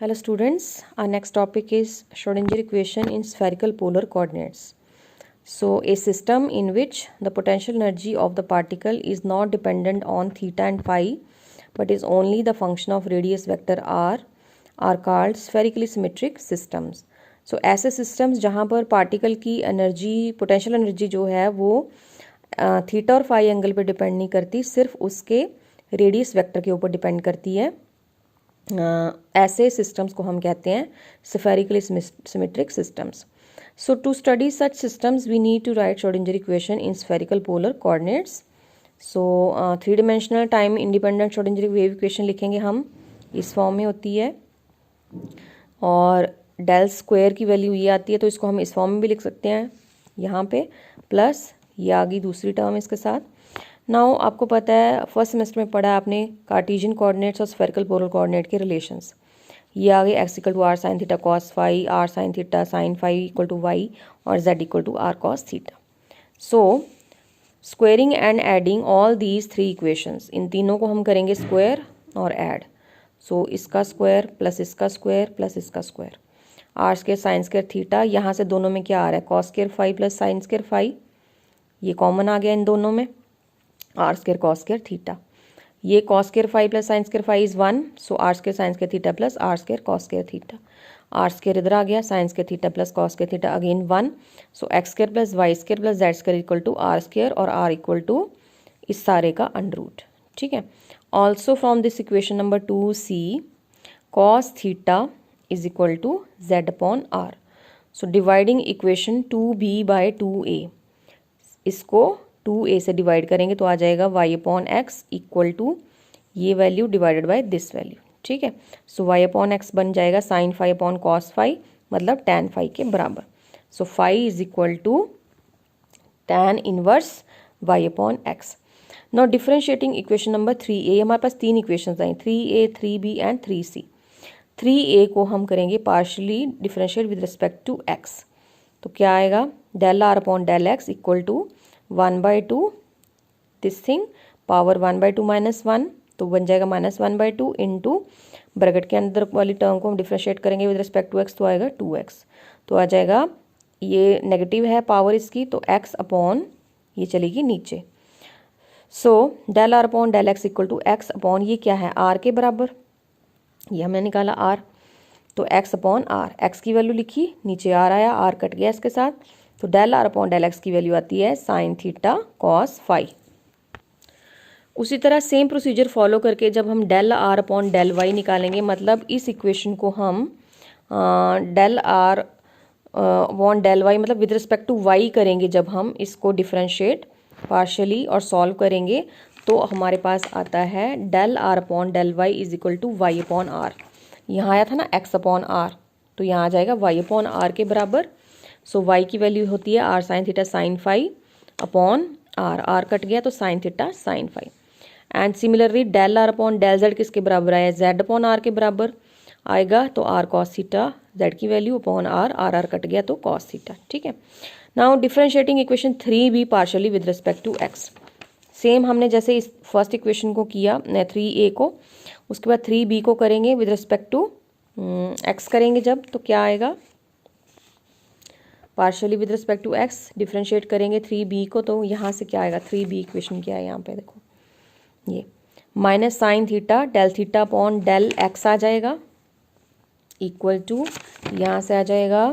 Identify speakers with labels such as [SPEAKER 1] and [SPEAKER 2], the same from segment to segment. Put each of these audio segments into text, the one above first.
[SPEAKER 1] Hello students, our next topic is Schrodinger equation in spherical polar coordinates. So a system in which the potential energy of the particle is not dependent on theta and phi but is only the function of radius vector r are called spherically symmetric systems. So ऐसे systems जहाँ पर particle की energy potential energy जो है वो theta और phi angle पे depend नहीं करती, सिर्फ उसके रेडियस वेक्टर के ऊपर डिपेंड करती है, ऐसे सिस्टम्स को हम कहते हैं spherically symmetric systems. So to study such systems we need to write Schrodinger equation in spherical polar coordinates. So 3 dimensional time independent Schrodinger wave equation लिखेंगे हम, इस फॉर्म में होती है और डेल स्क्वायर की वैल्यू ये आती है, तो इसको हम इस फॉर्म में भी लिख सकते हैं यहाँ पे, प्लस ये आ गई दूसरी टर्म इसके साथ. नाउ आपको पता है फर्स्ट सेमेस्टर में पढ़ा है आपने कार्टेशियन कोऑर्डिनेट्स और स्फेरिकल पोलर कोऑर्डिनेट के रिलेशंस. ये आ गए x equal to r sine theta cos phi, r sine theta sine phi equal to y और z equal to r cos theta. So squaring and adding all these 3 equations, इन तीनों को हम करेंगे स्क्वायर और ऐड. सो इसका square plus इसका square plus इसका square, r square sine square theta, यहाँ से दोनों में क्या आ रहा है cos square phi plus sine square phi, ये कॉमन आ गया इन दोनों में, r square cos square theta. ये cos square phi plus sine square phi is 1, so r square sine square theta plus r square cos square theta. R square इधर आ गया, sine square theta plus cos square theta again 1, so x square plus y square plus z square equal to r square और r equal to इस सारे का under root. ठीक है. Also from this equation number 2c cos theta is equal to z upon r. So dividing equation 2b by 2a, इसको 2a से divide करेंगे तो आ जाएगा y upon x equal to ये value divided by this value. ठीक है. So y upon x बन जाएगा sine phi upon cos phi, मतलब टैन फाई के बराबर. So phi is equal to tan inverse y upon x. Now differentiating equation number 3a, हमारे पास 3 equations I 3a 3b and 3c. 3a को हम करेंगे partially differentiate with respect to x, तो क्या आएगा del r upon del x equal to 1/2 this thing power 1/2 minus 1, तो बन जाएगा -1/2 इंटू ब्रैकेट के अंदर वाली टर्म को हम डिफरेंशिएट करेंगे विद रिस्पेक्ट टू एक्स, तो आएगा 2x, तो आ जाएगा ये नेगेटिव है पावर इसकी, तो x अपॉन ये चलेगी नीचे. So del r upon del x equal to x upon ये क्या है r के बराबर, ये हमने निकाला r, तो x अपॉन r, x की वैल्यू लिखी, नीचे r आया, r कट गया इसके साथ, तो del r upon del x की वैल्यू आती है साइन थीटा कॉस फाई. उसी तरह सेम प्रोसीजर फॉलो करके जब हम del r upon del y निकालेंगे, मतलब इस इक्वेशन को हम del r upon del y मतलब विद रिस्पेक्ट टू वाई करेंगे, जब हम इसको डिफरेंशिएट पार्शियली और सॉल्व करेंगे तो हमारे पास आता है del r upon del y is equal to y upon r. यहाँ आया था ना एक्स अपॉन आर, तो यहाँ आ जाएगा वाई अपॉन आर के बराबर. सो वाई की वैल्यू होती है r sine theta sine phi upon r, r cut गया तो sine theta sine phi. And similarly del r upon del z किसके बराबर आया, जेड अपॉन आर के बराबर आएगा, तो आर कॉस थीटा जेड की value upon r, r r cut गया तो कॉस थीटा. ठीक है. Now differentiating equation 3b partially with respect to x, same हमने जैसे इस फर्स्ट इक्वेशन को किया 3a को, उसके बाद 3b को करेंगे विद रिस्पेक्ट टू एक्स करेंगे जब, तो क्या आएगा partially with respect to x differentiate करेंगे 3b को, तो यहाँ से क्या आएगा 3b इक्वेशन क्या है यहाँ पे देखो, ये minus sine theta del theta upon del x आ जाएगा इक्वल टू यहाँ से आ जाएगा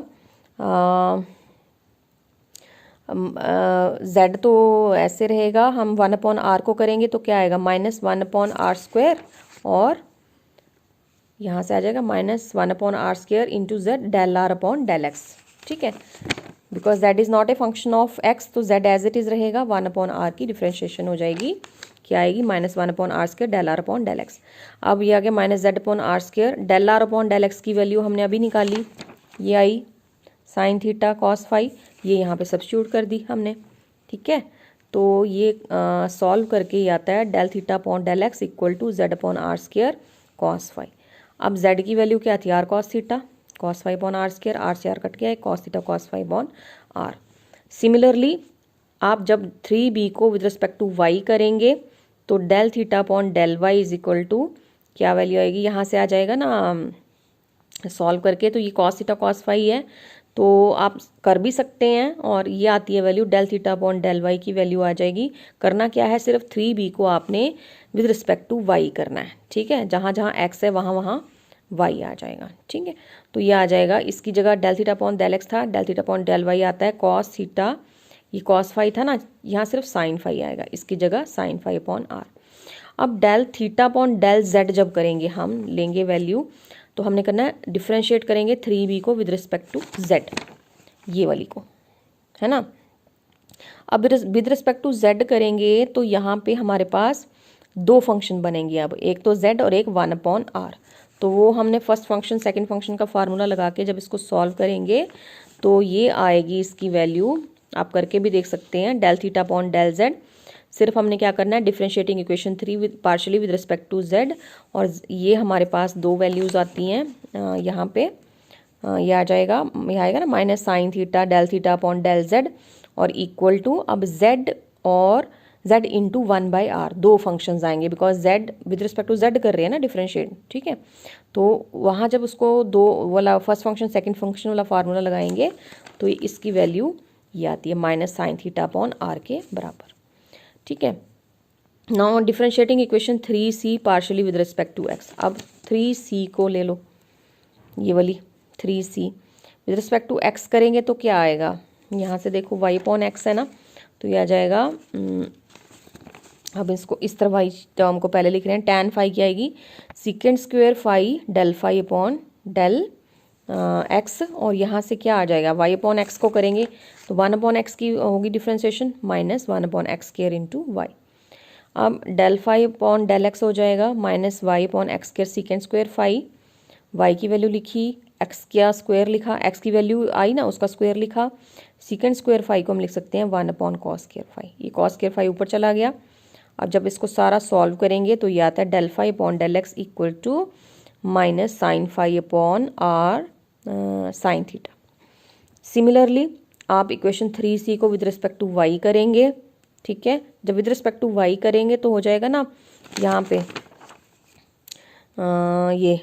[SPEAKER 1] z तो ऐसे रहेगा, हम 1 अपॉन आर को करेंगे तो क्या आएगा -1 अपॉन आर स्क्वायर, और यहाँ से आ जाएगा -1 upon r square into z del r upon del x. ठीक है. Because z is not a function of x, तो z एज इट इज़ रहेगा, 1 अपॉन आर की डिफ्रेंशिएशन हो जाएगी, क्या आएगी -1 upon r square del r upon del x. अब ये आ गया -z upon r square, del r upon del x की वैल्यू हमने अभी निकाली, ये आई साइन थीटा कॉस फाई, ये यहाँ पे सब्स्टिट्यूट कर दी हमने. ठीक है. तो ये सॉल्व करके ये आता है del theta upon del x equal to z upon r square cos phi. अब z की वैल्यू क्या थी r cos theta, cos phi upon r square, r से आर कट गया है, cos theta cos phi upon r. Similarly आप जब 3b को विद रिस्पेक्ट टू y करेंगे तो del theta upon del y is equal to क्या value आएगी, यहाँ से आ जाएगा ना सॉल्व करके। तो ये कॉस थीटा कॉस फाई है, तो आप कर भी सकते हैं। और ये आती है value del theta upon del y की वैल्यू आ जाएगी। करना क्या है, सिर्फ 3b को आपने विद रिस्पेक्ट टू y करना है, ठीक है। जहाँ जहाँ x है वहाँ वहाँ y आ जाएगा, ठीक है। तो ये आ जाएगा, इसकी जगह del theta upon del x था, del theta upon del y आता है कॉस थीटा, ये कॉस फाई था ना, यहाँ सिर्फ साइन फाई आएगा, इसकी जगह साइन फाई अपॉन आर। अब del theta upon del z जब करेंगे, हम लेंगे वैल्यू, तो हमने करना है डिफ्रेंशिएट करेंगे 3b को विद रिस्पेक्ट टू z, ये वाली को, है ना। अब विद रिस्पेक्ट टू z करेंगे तो यहाँ पे हमारे पास दो फंक्शन बनेंगे। अब एक तो z और एक 1/r। तो वो हमने फर्स्ट फंक्शन सेकंड फंक्शन का फार्मूला लगा के जब इसको सॉल्व करेंगे तो ये आएगी इसकी वैल्यू, आप करके भी देख सकते हैं, del theta upon del z। सिर्फ हमने क्या करना है, differentiating equation 3 with partially with respect to z, और ये हमारे पास दो वैल्यूज़ आती हैं यहाँ पे, ये आ जाएगा, ये आएगा ना minus sine theta del theta upon del z और इक्वल टू, अब z और z इंटू 1/r, दो फंक्शंस आएंगे because z with respect to z कर रहे हैं ना डिफरेंशिएट, ठीक है। तो वहाँ जब उसको दो वाला फर्स्ट फंक्शन सेकंड फंक्शन वाला फार्मूला लगाएंगे तो इसकी वैल्यू ये आती है minus sine theta upon r के बराबर, ठीक है। Now differentiating equation 3c partially with respect to x। अब 3c को ले लो, ये वाली 3c with respect to x करेंगे तो क्या आएगा, यहाँ से देखो y अपॉन x है ना, तो ये आ जाएगा, अब इसको इस तरह y टर्म को पहले लिख रहे हैं, tan फाई की आएगी secant square phi del phi upon del x, और यहाँ से क्या आ जाएगा, y अपॉन एक्स को करेंगे तो 1/x की होगी differentiation minus 1/x square into y. अब del phi upon del x हो जाएगा minus y upon x square secant square phi, y की वैल्यू लिखी, x का स्क्वायर लिखा, x की वैल्यू आई ना उसका स्क्वायर लिखा, सीकेंड स्क्वायर फाई को हम लिख सकते हैं 1/cos स्क्वायर फाई, ये cos स्क्वायर फाई ऊपर चला गया। अब जब इसको सारा सॉल्व करेंगे तो ये आता है del phi upon del x equal to minus sine phi upon r sine theta. Similarly आप इक्वेशन 3c को विद रिस्पेक्ट टू y करेंगे, ठीक है। जब विद रिस्पेक्ट टू y करेंगे तो हो जाएगा ना, यहाँ पे ये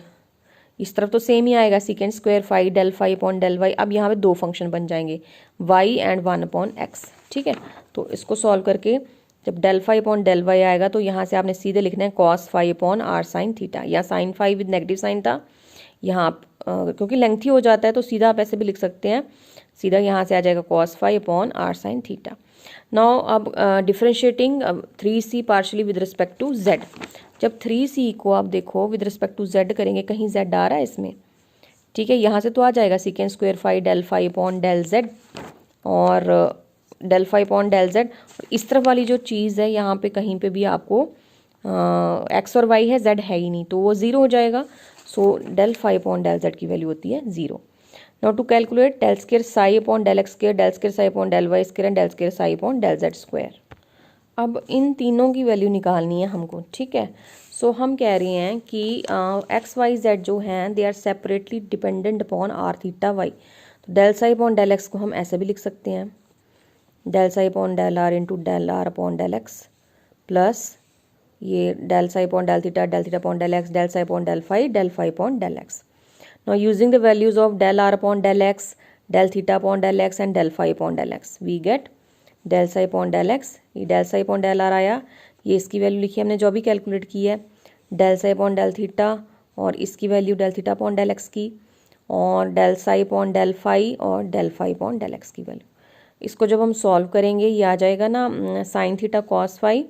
[SPEAKER 1] इस तरफ तो सेम ही आएगा secant square phi del phi upon del y. अब यहाँ पे दो फंक्शन बन जाएंगे y एंड 1/x, ठीक है। तो इसको सॉल्व करके जब del phi upon del y आएगा तो यहाँ से आपने सीधे लिखना है cos phi upon r sine theta, या sine phi with negative sign था, यहाँ आप क्योंकि लेंथी हो जाता है तो सीधा आप ऐसे भी लिख सकते हैं, सीधा यहाँ से आ जाएगा cos phi upon r sine theta. Now अब differentiating 3c partially with respect to z। जब 3c को आप देखो विद रिस्पेक्ट टू z करेंगे, कहीं z आ रहा है इसमें, ठीक है, यहाँ से तो आ जाएगा secant square phi del phi upon del z और del phi upon del z। इस तरफ वाली जो चीज़ है यहाँ पे कहीं पे भी आपको x और y है, z है ही नहीं, तो वो ज़ीरो हो जाएगा। So del phi upon del z की वैल्यू होती है zero. Now to calculate del square psi upon del x square, del square psi upon del y square and del square psi upon del z square. अब इन तीनों की value निकालनी है हमको, ठीक है। सो हम कह रहे हैं कि एक्स वाई जेड जो हैं they are separately dependent upon r theta y. तो del psi upon del x को हम ऐसे भी लिख सकते हैं, del psi upon del r into del r upon del x, plus ये del psi upon del theta upon del x, del psi upon del phi upon del x. Now using the values of del r upon del x, del theta upon del x and del phi upon del x, we get del psi upon del x, ये del psi upon del r आया, ये इसकी value लिखी हमने जो भी calculate की है, del psi upon del theta और इसकी value del theta upon del x की, और del psi upon del phi और del phi upon del x की वैल्यू। इसको जब हम सॉल्व करेंगे ये आ जाएगा ना sine theta cos phi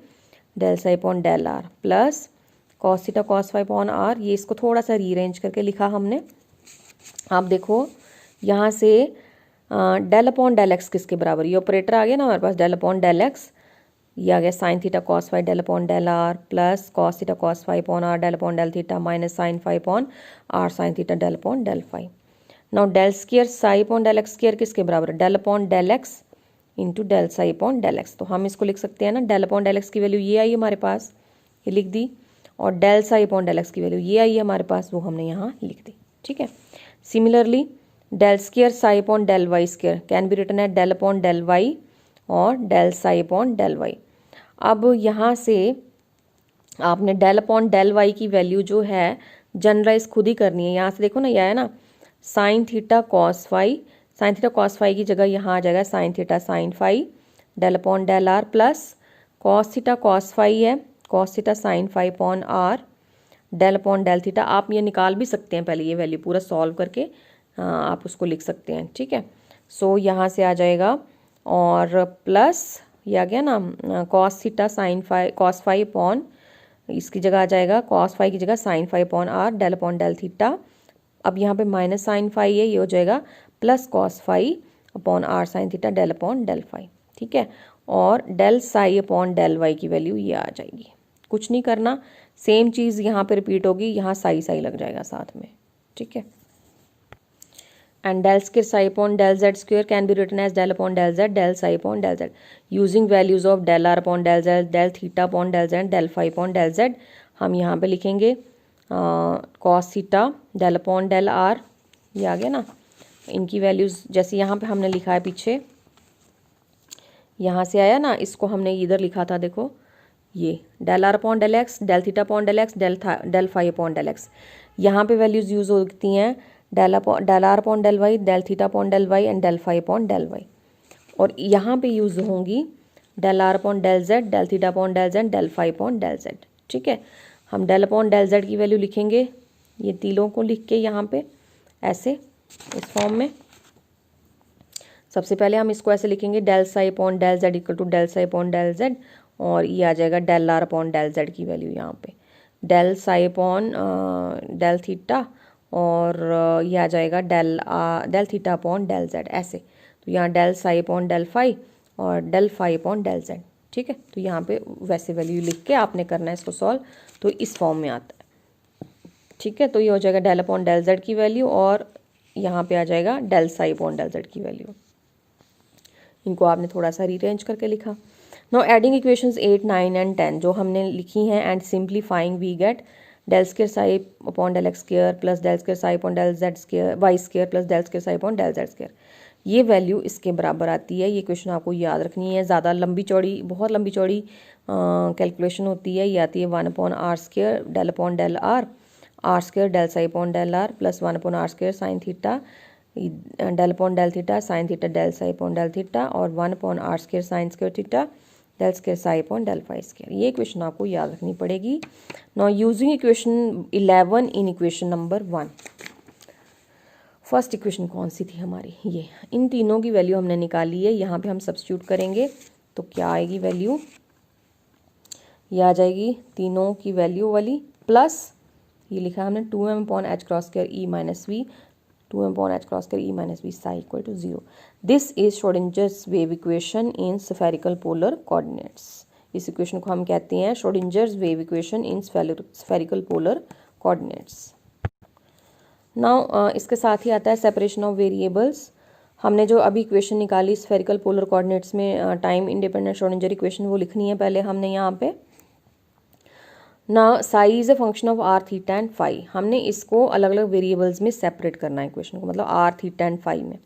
[SPEAKER 1] del psi upon del r plus cos theta cos phi upon r, ये इसको थोड़ा सा रीअरेंज करके लिखा हमने। आप देखो यहाँ से डेल अपॉन डेल एक्स किसके बराबर, ये ऑपरेटर आ गया ना हमारे पास, डेल अपॉन डेल एक्स, ये आ गया sine theta cos phi del upon del r plus cos theta cos phi upon r del upon del theta minus sine phi upon r sine theta del upon del phi. Now del square psi upon del x square किसके बराबर, del upon del x into del psi upon del x. तो हम इसको लिख सकते हैं ना, del upon del x की वैल्यू ये आई हमारे पास, ये लिख दी, और del psi upon del x की वैल्यू ये आई है हमारे पास, वो हमने यहाँ लिख दी, ठीक है। Similarly del square psi upon del y square can be written at del upon del y और del psi upon del y. अब यहाँ से आपने डेल अपॉन डेल वाई की वैल्यू जो है जनरलाइज खुद ही करनी है। यहाँ से देखो ना, यह है ना sine theta cos phi, sine theta cos phi की जगह यहाँ आ जाएगा sine theta sine phi del upon del r, plus cos theta cos phi है, cos theta sine phi upon r del upon del theta. आप ये निकाल भी सकते हैं, पहले ये वैल्यू पूरा सॉल्व करके आप उसको लिख सकते हैं, ठीक है। सो यहाँ से आ जाएगा और प्लस ये आ गया ना cos theta sine phi cos phi upon, इसकी जगह आ जाएगा कॉस फाई की जगह sine phi upon r del upon del theta. अब यहाँ पे माइनस साइन फाई है, ये हो जाएगा plus cos phi upon r sine theta del upon del phi, ठीक है। और del psi upon del y की वैल्यू ये आ जाएगी। कुछ नहीं करना, सेम चीज़ यहाँ पे रिपीट होगी, यहाँ साई साई लग जाएगा साथ में, ठीक है। And del square psi upon del z square can be written as del upon del z del psi upon del z using values of del r upon del z del theta upon del z del phi upon del z. हम यहाँ पे लिखेंगे cos theta del upon del r, ये आ गया ना, इनकी values जैसे यहाँ पे हमने लिखा है पीछे, यहाँ से आया ना, इसको हमने इधर लिखा था, देखो ये del r upon del x del theta upon del x del phi upon del x. यहाँ पे वैल्यूज़ यूज़ होती हैं del r upon del y del theta upon del y and del phi upon del y. और यहाँ पे use होंगी del r upon del z del theta upon del z del phi upon del z, ठीक है। हम del upon del z की value लिखेंगे, ये तीनों को लिख के यहाँ पे ऐसे इस फॉर्म में। सबसे पहले हम इसको ऐसे लिखेंगे del psi upon del z equal to del psi upon del z, और ये आ जाएगा del r upon del z की वैल्यू यहाँ पे del psi upon del theta, और ये आ जाएगा del theta upon del z ऐसे। तो यहाँ del psi upon del phi और del phi upon del z, ठीक है। तो यहाँ पे वैसे वैल्यू लिख के आपने करना है इसको सॉल्व, तो इस फॉर्म में आता है, ठीक है। तो ये हो जाएगा डेल अपॉन डेल जेड की वैल्यू, और यहाँ पे आ जाएगा del psi upon del z की वैल्यू। इनको आपने थोड़ा सा रीअरेंज करके लिखा। नाउ एडिंग इक्वेशंस 8, 9 एंड 10 जो हमने लिखी हैं and simplifying we get del square psi upon del x square plus del square psi upon del z square y square plus del square psi upon del z square. ये value इसके बराबर आती है। ये क्वेश्चन आपको याद रखनी है, ज़्यादा लंबी चौड़ी, बहुत लंबी चौड़ी कैलकुलेशन होती है। ये आती है 1 upon r square del upon del r square del psi upon del r plus 1 upon r square sine theta del upon del theta sine theta del psi upon del theta, और 1 upon r square sine square theta del square psi upon del phi square. ये equation आपको याद रखनी पड़ेगी। Now using equation 11 in equation number 1, first equation कौन सी थी हमारी, ये इन तीनों की वैल्यू हमने निकाली है। यहाँ पे हम सब्स्टिट्यूट करेंगे तो क्या आएगी वैल्यू, ये आ जाएगी तीनों की वैल्यू वाली, प्लस ये लिखा है हमने 2m upon h cross square E minus V, 2m upon h cross square e minus v psi equal to 0. This is Schrodinger's wave equation in spherical polar coordinates. इस इक्वेशन को हम कहते हैं Schrodinger's wave equation in spherical polar coordinates. Now इसके साथ ही आता है separation of variables. हमने जो अभी इक्वेशन निकाली spherical polar coordinates में टाइम इंडिपेंडेंट Schrodinger इक्वेशन वो लिखनी है पहले हमने यहाँ पे। ना psi is a function of r theta and phi, हमने इसको अलग अलग वेरिएबल्स में सेपरेट करना है इक्वेशन को, मतलब आर थीटा एंड फाई में।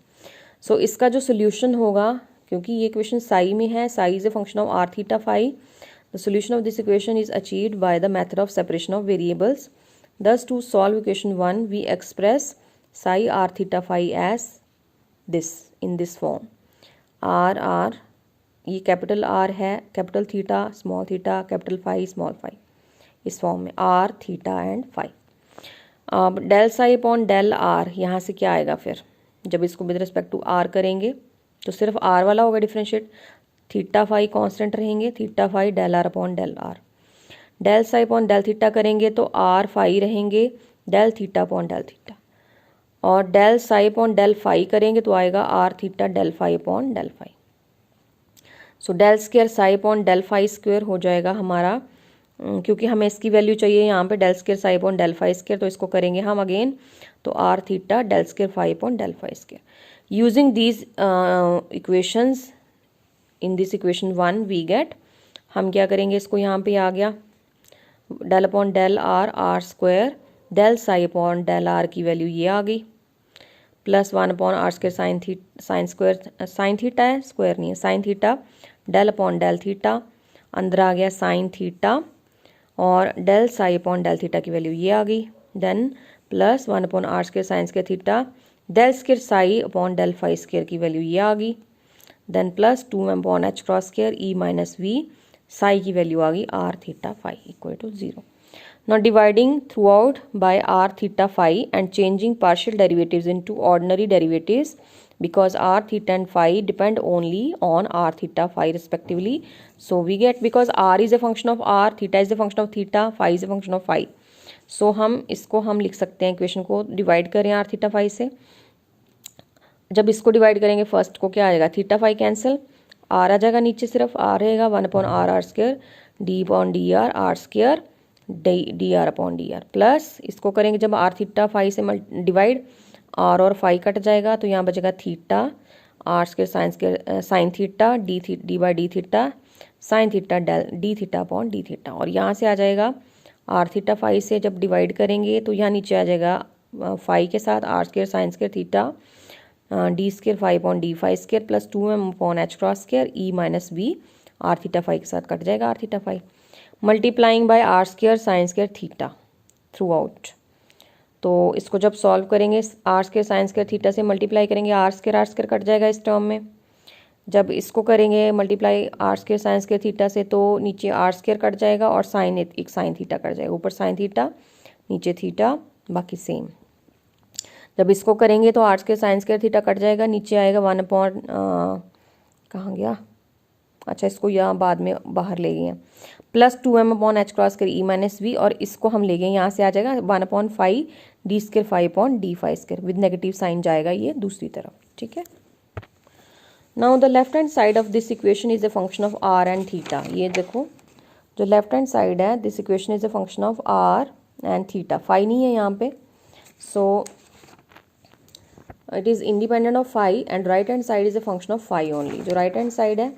[SPEAKER 1] सो इसका जो सोल्यूशन होगा, क्योंकि ये इक्वेशन साई में है, psi is a function of r theta phi, the solution of this equation is achieved by the method of separation of variables. Thus to solve equation 1 we express psi r theta phi as this, in this form r ये capital r है, capital theta small theta, capital phi small phi, इस form में r theta and phi. अब del psi upon del r, यहाँ से क्या आएगा फिर, जब इसको विद रिस्पेक्ट टू आर करेंगे तो सिर्फ आर वाला होगा डिफरेंशिएट, थीटा फाई कांस्टेंट रहेंगे, theta phi del r upon del r. Del psi upon del theta करेंगे तो आर फाई रहेंगे, del theta upon del theta, और del psi upon del phi करेंगे तो आएगा r theta del phi upon del phi. So del square psi upon del phi square हो जाएगा हमारा, क्योंकि हमें इसकी वैल्यू चाहिए यहाँ पे del square psi upon del phi square, तो इसको करेंगे हम अगेन, तो r theta del square phi upon del phi square. Using these equations in this equation 1 we get, हम क्या करेंगे, इसको यहाँ पे आ गया del upon del r square del psi upon del r की वैल्यू ये आ गई, plus 1 upon r square sine square sine theta है, स्क्वायर नहीं है, sine theta del upon del theta, अंदर आ गया साइन थीटा, और del psi upon del theta की वैल्यू ये आ गई, then plus 1/r² sine square theta del square psi upon del phi square की वैल्यू ये आ गई। Then plus 2m/h² E minus V psi की वैल्यू आ गई r theta phi equal to 0। Now dividing throughout by r theta phi and changing partial derivatives into ordinary derivatives because r theta and phi depend only on r theta phi respectively. So we get, because r is a function of r, theta is a function of theta, phi is a function of phi. So हम लिख सकते हैं, equation को divide करें r theta phi से। जब इसको divide करेंगे फर्स्ट को क्या आएगा, थीटा फाई कैंसिल, r आ जाएगा नीचे, सिर्फ r रहेगा 1/r² d upon d r r square d r upon d r, plus इसको करेंगे जब r थीटा फाई से डिवाइड, r और फाई कट जाएगा तो यहाँ बचेगा theta r² sine theta d by d theta sine theta del d theta upon d theta. और यहाँ से आ जाएगा r थीटा फाई से जब डिवाइड करेंगे तो यहाँ नीचे आ जाएगा फाई के साथ r² sine square theta d² phi upon d phi square plus 2m/h² E minus V r theta phi के साथ कट जाएगा r theta phi, multiplying by r² sine square theta through out. तो इसको जब solve करेंगे r² sine square theta से multiply करेंगे r² cut जाएगा इस टर्म में। जब इसको करेंगे multiply r² sine square theta से तो नीचे r² कट जाएगा और साइन एक साइन थीटा कट जाएगा, ऊपर साइन थीटा नीचे थीटा बाकी सेम। जब इसको करेंगे तो r² sine square theta cut जाएगा, नीचे आएगा 1 कहाँ गया, अच्छा इसको यहाँ बाद में बाहर ले गए हैं, plus 2m/h² E minus we, और इसको हम ले गए यहाँ से आ जाएगा 1/5 d² phi upon d phi square, with negative sign जाएगा ये दूसरी तरफ, ठीक है। Now the left hand side of this equation is a function of r and theta. ये देखो जो लेफ्ट हैंड साइड है, this equation is a function of r and theta, phi नहीं है यहाँ पे, so it is independent of phi and right hand side is a function of phi only. जो right hand side है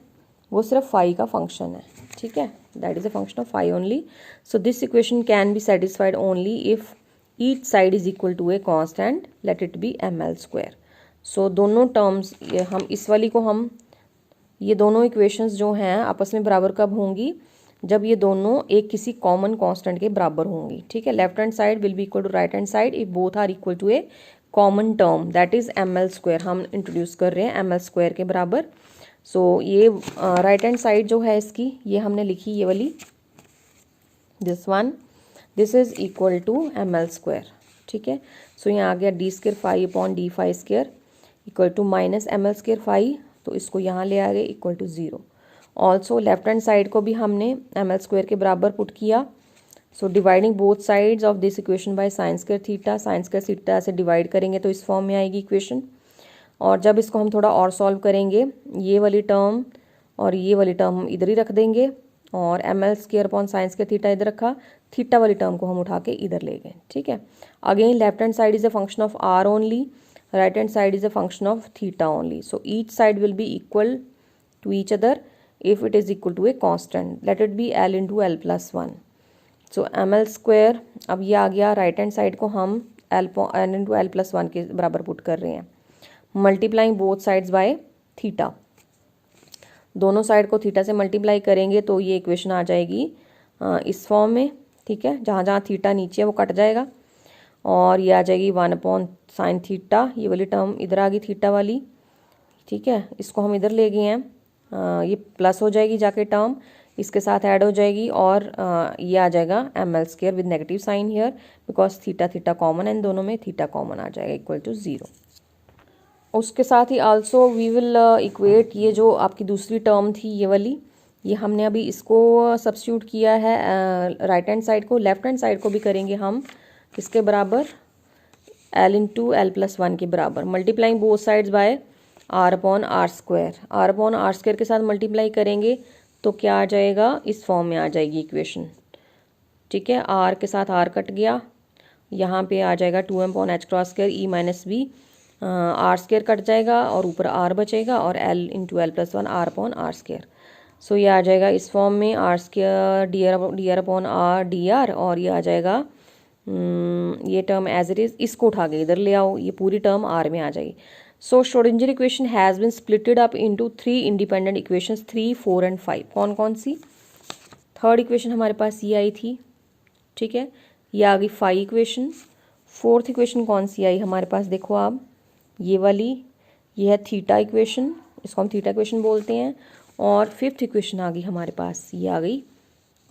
[SPEAKER 1] वो सिर्फ phi का फंक्शन है, ठीक है, that is a function of phi only. So this equation can be satisfied only if each side is equal to a constant, let it be ml²। सो दोनों terms हम इस वाली को हम ये दोनों इक्वेशंस जो हैं आपस में बराबर कब होंगी, जब ये दोनों एक किसी कॉमन कांस्टेंट के बराबर होंगी, ठीक है। Left hand side will be equal to right hand side if both are equal to a common term, that is ml²। हम इंट्रोड्यूस कर रहे हैं ml² के बराबर। सो ये राइट हैंड साइड जो है इसकी, ये हमने लिखी ये वाली, this one, this is equal to ml², ठीक है। सो यहाँ आ गया d² phi upon d phi square equal to minus ml² phi, तो इसको यहाँ ले आ गए equal to 0। Also left hand side को भी हमने ml² के बराबर पुट किया। So dividing both sides of this equation by sine square theta, sine square theta से डिवाइड करेंगे तो इस फॉर्म में आएगी इक्वेशन। और जब इसको हम थोड़ा और सॉल्व करेंगे, ये वाली टर्म और ये वाली टर्म हम इधर ही रख देंगे, और ml² upon sine square theta इधर रखा, थीटा वाली टर्म को हम उठा के इधर ले गए, ठीक है। Again left hand side is a function of r only, right hand side is a function of theta only. So each side will be equal to each other if it is equal to a constant, let it be l into l plus 1। So ml², अब ये आ गया right hand side को हम l into l plus 1 के बराबर put कर रहे हैं, multiplying both sides by theta. दोनों साइड को थीटा से मल्टीप्लाई करेंगे तो ये इक्वेशन आ जाएगी इस फॉर्म में, ठीक है, जहाँ जहाँ थीटा नीचे है वो कट जाएगा, और ये आ जाएगी 1/sin थीटा, ये वाली टर्म इधर आ गई थीटा वाली, ठीक है, इसको हम इधर ले गए हैं, ये प्लस हो जाएगी जाके टर्म इसके साथ ऐड हो जाएगी, और ये आ जाएगा ml² with negative sign here because theta theta common है, इन दोनों में थीटा कॉमन आ जाएगा इक्वल टू 0। उसके साथ ही आल्सो वी विल इक्वेट, ये जो आपकी दूसरी टर्म थी ये वाली, ये हमने अभी इसको सब्स्टिट्यूट किया है राइट हैंड साइड को, लेफ्ट हैंड साइड को भी करेंगे हम किसके बराबर, l इंटू l प्लस 1 के बराबर, multiplying both sides by r upon r²। r upon r² के साथ मल्टीप्लाई करेंगे तो क्या आ जाएगा, इस फॉर्म में आ जाएगी इक्वेशन, ठीक है। r के साथ r कट गया, यहाँ पे आ जाएगा 2m/h² E minus we, r² cut जाएगा और ऊपर r बचेगा, और l into l plus 1 r upon r²। सो ये आ जाएगा इस फॉर्म में r² D r upon r D R, और ये आ जाएगा ये टर्म एज इट इज़, इसको उठा के इधर ले आओ, ये पूरी टर्म r में आ जाएगी। So Schrödinger equation has been splitted up into 3 independent equations 3, 4 and 5। कौन कौन सी, थर्ड इक्वेशन हमारे पास ये आई थी, ठीक है, ये आ गई फाई इक्वेशन, फोर्थ इक्वेशन कौन सी आई हमारे पास, देखो आप, ये वाली, ये है थीटा इक्वेशन, इसको हम थीटा इक्वेशन बोलते हैं। और फिफ्थ इक्वेशन आ गई हमारे पास, ये आ गई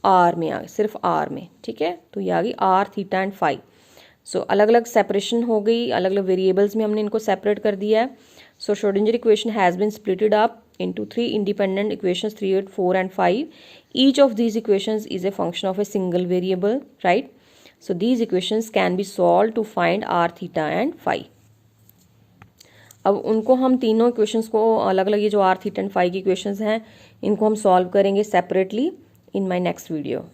[SPEAKER 1] आर में, आ गई सिर्फ आर में, ठीक है। तो ये आ गई आर थीटा एंड फाई। सो अलग अलग सेपरेशन हो गई, अलग अलग वेरिएबल्स में हमने इनको सेपरेट कर दिया है। So Schrödinger equation has been splitted up into three independent equations 3, 8, 4 and 5. Each of these equations is a function of a single variable, right? So these equations can be solved to find r theta and phi. अब उनको हम तीनों equations को अलग अलग, ये जो r theta and phi की इक्वेशंस हैं, इनको हम सॉल्व करेंगे separately in my next video.